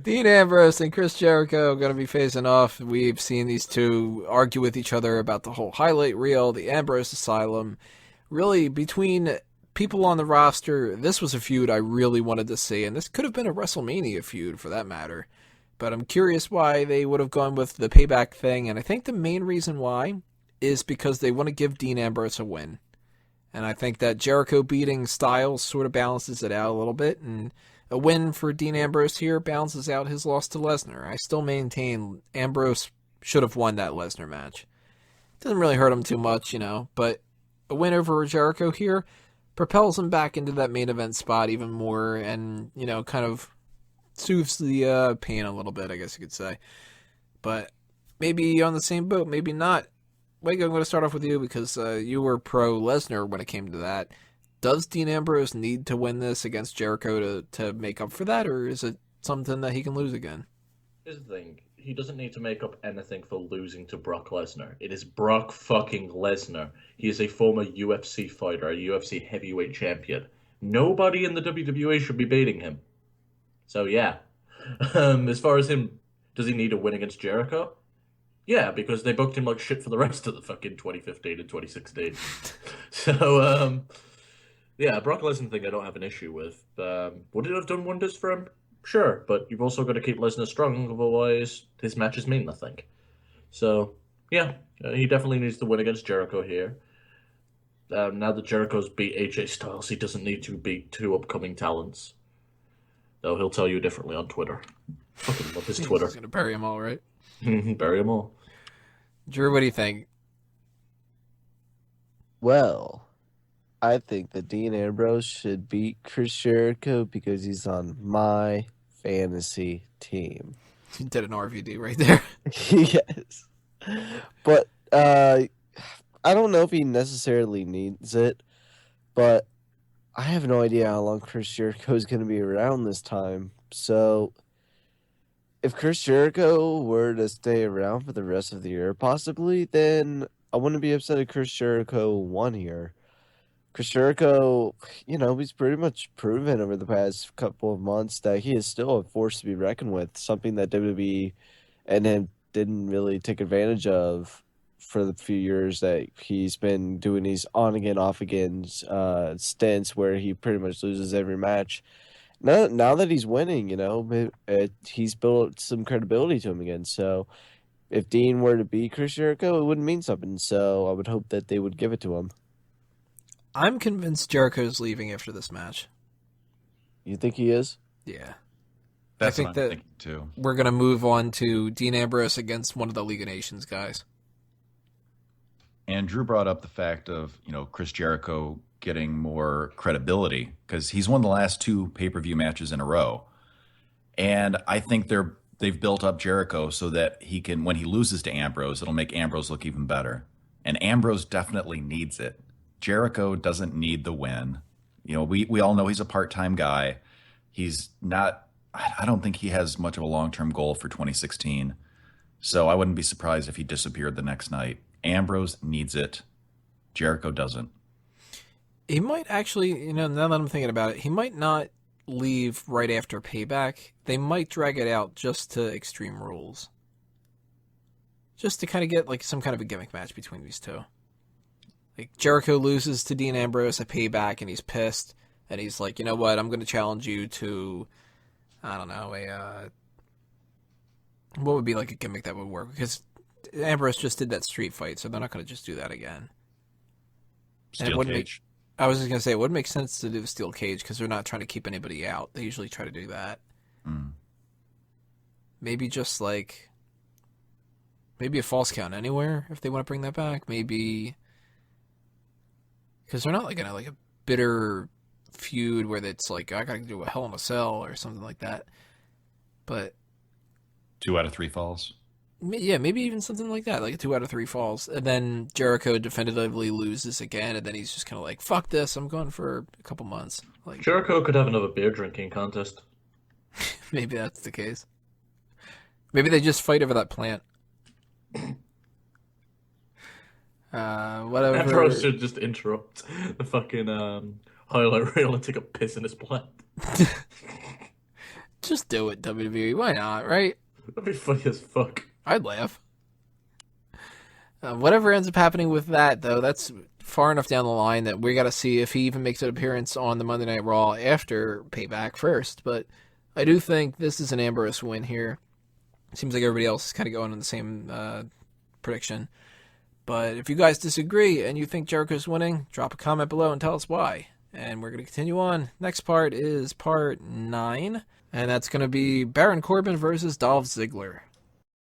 Dean Ambrose and Chris Jericho are going to be facing off. We've seen these two argue with each other about the whole highlight reel, the Ambrose Asylum. Really, between people on the roster, this was a feud I really wanted to see, and this could have been a WrestleMania feud for that matter. But I'm curious why they would have gone with the Payback thing, and I think the main reason why is because they want to give Dean Ambrose a win. And I think that Jericho beating Styles sort of balances it out a little bit, and a win for Dean Ambrose here balances out his loss to Lesnar. I still maintain Ambrose should have won that Lesnar match. Doesn't really hurt him too much, but a win over Jericho here propels him back into that main event spot even more and, kind of soothes the pain a little bit, I guess you could say. But maybe on the same boat, maybe not. Wake, I'm going to start off with you because you were pro Lesnar when it came to that. Does Dean Ambrose need to win this against Jericho to make up for that, or is it something that he can lose again? Here's the thing. He doesn't need to make up anything for losing to Brock Lesnar. It is Brock fucking Lesnar. He is a former UFC fighter, a UFC heavyweight champion. Nobody in the WWE should be beating him. So yeah. As far as him, does he need a win against Jericho? Yeah, because they booked him like shit for the rest of the fucking 2015 and 2016. So, yeah, Brock Lesnar thing I don't have an issue with. Would it have done wonders for him? Sure, but you've also got to keep Lesnar strong, otherwise his matches mean nothing. So, yeah, he definitely needs to win against Jericho here. Now that Jericho's beat AJ Styles, he doesn't need to beat two upcoming talents. Though he'll tell you differently on Twitter. Fucking love his Twitter. He's going to bury him all, right? Bury them all. Drew, what do you think? Well, I think that Dean Ambrose should beat Chris Jericho because he's on my fantasy team. You did an RVD right there. Yes. But I don't know if he necessarily needs it, but I have no idea how long Chris Jericho is going to be around this time. So if Chris Jericho were to stay around for the rest of the year, possibly, then I wouldn't be upset if Chris Jericho won here. Chris Jericho, he's pretty much proven over the past couple of months that he is still a force to be reckoned with, something that WWE and him didn't really take advantage of for the few years that he's been doing these on again, off again stints where he pretty much loses every match. Now that he's winning, he's built some credibility to him again. So if Dean were to beat Chris Jericho, it wouldn't mean something. So I would hope that they would give it to him. I'm convinced Jericho's leaving after this match. You think he is? Yeah. That's I think what I'm that thinking too. we're going to move on to Dean Ambrose against one of the League of Nations guys. And Drew brought up the fact of, Chris Jericho getting more credibility because he's won the last two pay-per-view matches in a row. And I think they've built up Jericho so that he can, when he loses to Ambrose, it'll make Ambrose look even better. And Ambrose definitely needs it. Jericho doesn't need the win. We all know he's a part-time guy. He's not, I don't think he has much of a long-term goal for 2016. So I wouldn't be surprised if he disappeared the next night. Ambrose needs it. Jericho doesn't. He might actually, now that I'm thinking about it, he might not leave right after Payback. They might drag it out just to Extreme Rules. Just to kind of get like some kind of a gimmick match between these two. Like Jericho loses to Dean Ambrose at Payback and he's pissed. And he's like, you know what, I'm going to challenge you to, I don't know, what would be like a gimmick that would work? Because Ambrose just did that street fight, so they're not going to just do that again. Steel cage. I was just going to say, it wouldn't make sense to do the steel cage because they're not trying to keep anybody out. They usually try to do that. Maybe just like, maybe a false count anywhere if they want to bring that back. Maybe, because they're not like in a bitter feud where it's like, I got to do a Hell in a Cell or something like that. But 2 out of 3 falls. yeah, maybe even something like that, like a 2 out of 3 falls. And then Jericho definitively loses again, and then he's just kind of like, fuck this, I'm going for a couple months. Like Jericho could have another beer drinking contest. maybe that's the case. Maybe they just fight over that plant. Whatever. Ambrose should just interrupt the fucking highlight reel and take a piss in his plant. Just do it, WWE. Why not, right? That'd be funny as fuck. I'd laugh. Whatever ends up happening with that, though, that's far enough down the line that we got to see if he even makes an appearance on the Monday Night Raw after Payback first. But I do think this is an Ambrose win here. Seems like everybody else is kind of going on the same prediction. But if you guys disagree and you think Jericho's winning, drop a comment below and tell us why. And we're going to continue on. Next part is part 9. And that's going to be Baron Corbin versus Dolph Ziggler.